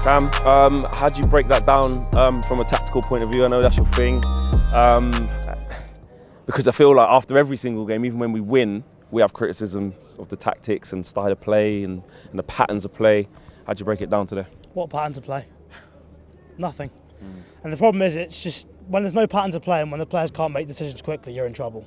Cam, how do you break that down from a tactical point of view? I know that's your thing. Because I feel like after every single game, even when we win, we have criticism of the tactics and style of play and the patterns of play. How do you break it down today? What patterns of play? Nothing. And the problem is, it's just when there's no patterns of play and when the players can't make decisions quickly, you're in trouble.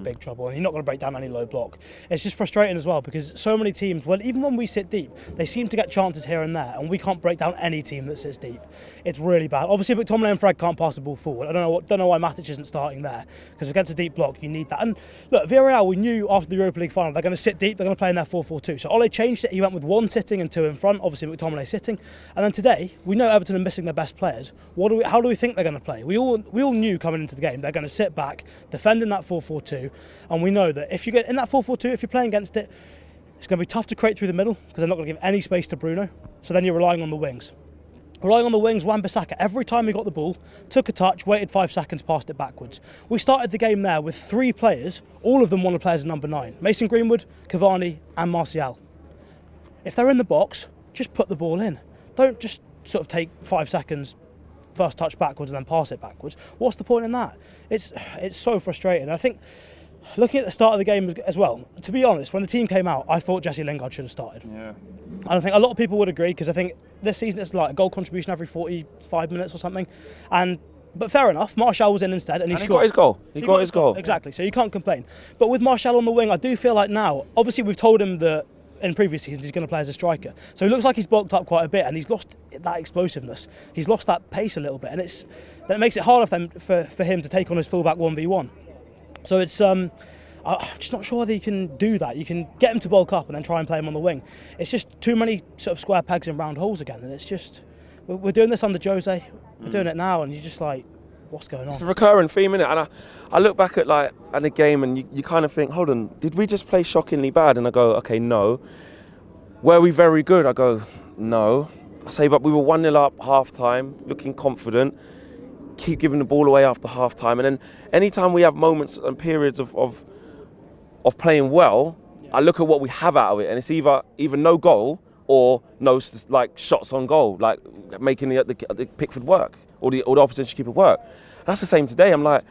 Big trouble, and you're not going to break down any low block. It's just frustrating as well because so many teams, well, even when we sit deep, they seem to get chances here and there, and we can't break down any team that sits deep. It's really bad. Obviously, McTominay and Fred can't pass the ball forward. I don't know why Matic isn't starting there, because against a deep block, you need that. And look, Villarreal, we knew after the Europa League final they're going to sit deep. They're going to play in their 4-4-2. So Ole changed it. He went with one sitting and two in front. Obviously, McTominay sitting, and then today we know Everton are missing their best players. How do we think they're going to play? We all knew coming into the game they're going to sit back, defend in that 4-4-2, and we know that if you get in that 4-4-2, if you're playing against it, it's going to be tough to create through the middle because they're not going to give any space to Bruno. So then you're relying on the wings. Relying on the wings, Wan-Bissaka, every time he got the ball, took a touch, waited 5 seconds, passed it backwards. We started the game there with 3 players, all of them wanted players as number 9. Mason Greenwood, Cavani and Martial. If they're in the box, just put the ball in. Don't just sort of take 5 seconds, first touch backwards and then pass it backwards. What's the point in that? It's so frustrating. I think looking at the start of the game as well, to be honest, when the team came out, I thought Jesse Lingard should have started. Yeah. I think a lot of people would agree because I think this season it's like a goal contribution every 45 minutes or something. But fair enough, Martial was in instead and he scored. He got his goal. He got his goal. Exactly, so you can't complain. But with Martial on the wing, I do feel like now, obviously we've told him that in previous seasons he's going to play as a striker. So it looks like he's bulked up quite a bit and he's lost that explosiveness. He's lost that pace a little bit, and that makes it harder for him to take on his fullback 1v1. So it's I'm just not sure whether you can do that. You can get him to bulk up and then try and play him on the wing. It's just too many sort of square pegs in round holes again, and it's just we're doing this under Jose. We're doing it now, and you're just like, what's going on? It's a recurring theme, innit? And I look back at the game and you kind of think, hold on, did we just play shockingly bad? And I go, okay, no. Were we very good? I go, no. I say, but we were 1-0 up half time, looking confident, keep giving the ball away after half time. And then anytime we have moments and periods of playing well, I look at what we have out of it, and it's either no goal or no shots on goal, like making the Pickford work or the opposition keeper work. And that's the same today. I'm like,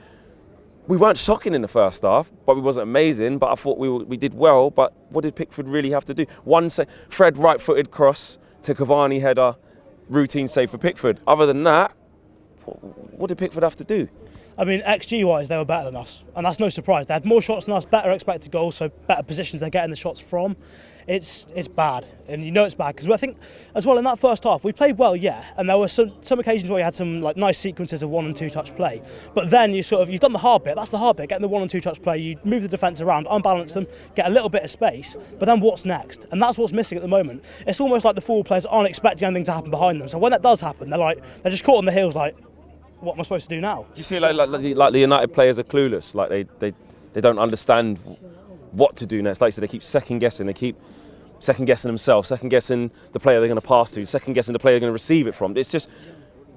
we weren't shocking in the first half, but we wasn't amazing. But I thought we did well. But what did Pickford really have to do? Fred right-footed cross to Cavani header, routine save for Pickford. Other than that, what did Pickford have to do? I mean, XG-wise, they were better than us, and that's no surprise. They had more shots than us, better expected goals, so better positions they're getting the shots from. It's bad, and you know it's bad because I think as well in that first half we played well, yeah, and there were some occasions where you had some like nice sequences of 1 and 2 touch play. But then you've done the hard bit. That's the hard bit, getting the 1 and 2 touch play. You move the defence around, unbalance them, get a little bit of space. But then what's next? And that's what's missing at the moment. It's almost like the forward players aren't expecting anything to happen behind them. So when that does happen, they're just caught on the heels, like, what am I supposed to do now? Do you see like the United players are clueless? Like they don't understand what to do next. Like I said, they keep second guessing. They keep second guessing themselves, second guessing the player they're going to pass to, second guessing the player they're going to receive it from. It's just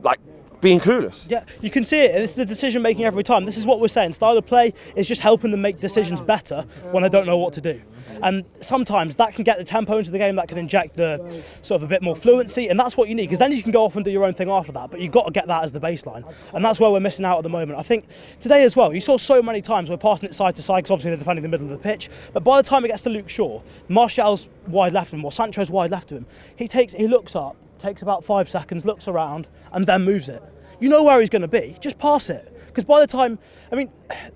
like being clueless. Yeah, you can see it. It's the decision making every time. This is what we're saying. Style of play is just helping them make decisions better when they don't know what to do. And sometimes that can get the tempo into the game, that can inject the sort of a bit more fluency, and that's what you need, because then you can go off and do your own thing after that, but you've got to get that as the baseline. And that's where we're missing out at the moment. I think today as well, you saw so many times we're passing it side to side, because obviously they're defending the middle of the pitch, but by the time it gets to Luke Shaw, Martial's wide left of him, or Sancho's wide left of him, he looks up, takes about 5 seconds, looks around, and then moves it. You know where he's going to be, just pass it. Because by the time, I mean,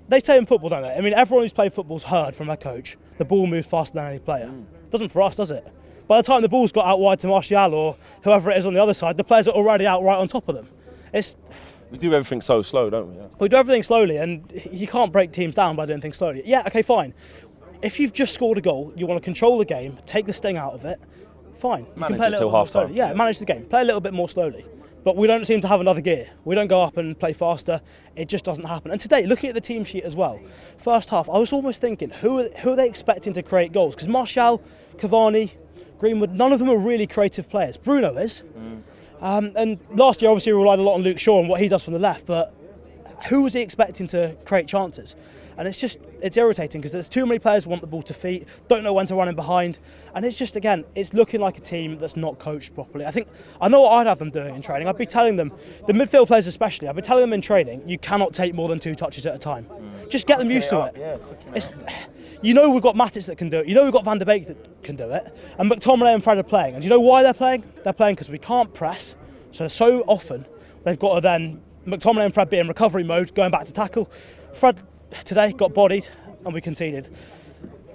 they say in football, don't they? I mean, everyone who's played football's heard from their coach, the ball moves faster than any player. Doesn't for us, does it? By the time the ball's got out wide to Martial or whoever it is on the other side, the players are already out right on top of them. We do everything so slow, don't we? Yeah. We do everything slowly, and you can't break teams down by doing things slowly. Yeah, okay, fine. If you've just scored a goal, you want to control the game, take the sting out of it, fine. You manage can play it till half time. Yeah, manage the game. Play a little bit more slowly. But we don't seem to have another gear. We don't go up and play faster. It just doesn't happen. And today, looking at the team sheet as well, first half, I was almost thinking, who are they expecting to create goals? Because Martial, Cavani, Greenwood, none of them are really creative players. Bruno is. And last year, obviously, we relied a lot on Luke Shaw and what he does from the left. But who was he expecting to create chances? And it's irritating because there's too many players who want the ball to feet, don't know when to run in behind, and it's just, again, it's looking like a team that's not coached properly. I know what I'd have them doing in training. I'd be telling them, the midfield players especially, I'd be telling them in training, you cannot take more than 2 touches at a time. Just get them used to it. Yeah, you know we've got Matic that can do it. You know we've got Van der Beek that can do it. And McTominay and Fred are playing. And do you know why they're playing? They're playing because we can't press. So often they've got to then, McTominay and Fred be in recovery mode, going back to tackle. Fred today got bodied and we conceded.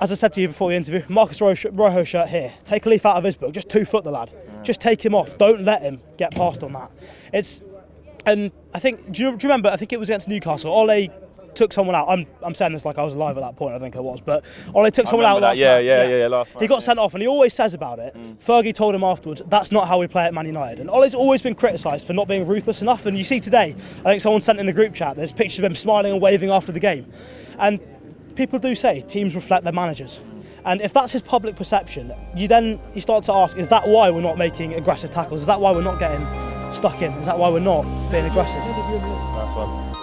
As I said to you before the interview, Marcus Rojo shirt here. Take a leaf out of his book. Just 2-foot the lad. Just take him off. Don't let him get past on that. And I think, do you remember, I think it was against Newcastle, Ole took someone out. I'm saying this like I was alive at that point, I think I was, but Ole took someone out last night. Yeah, last night. He got sent off, and he always says about it. Fergie told him afterwards, that's not how we play at Man United. And Ole's always been criticised for not being ruthless enough, and you see today, I think someone sent in the group chat, there's pictures of him smiling and waving after the game. And people do say teams reflect their managers. And if that's his public perception, you start to ask, is that why we're not making aggressive tackles? Is that why we're not getting stuck in? Is that why we're not being aggressive? Nice one.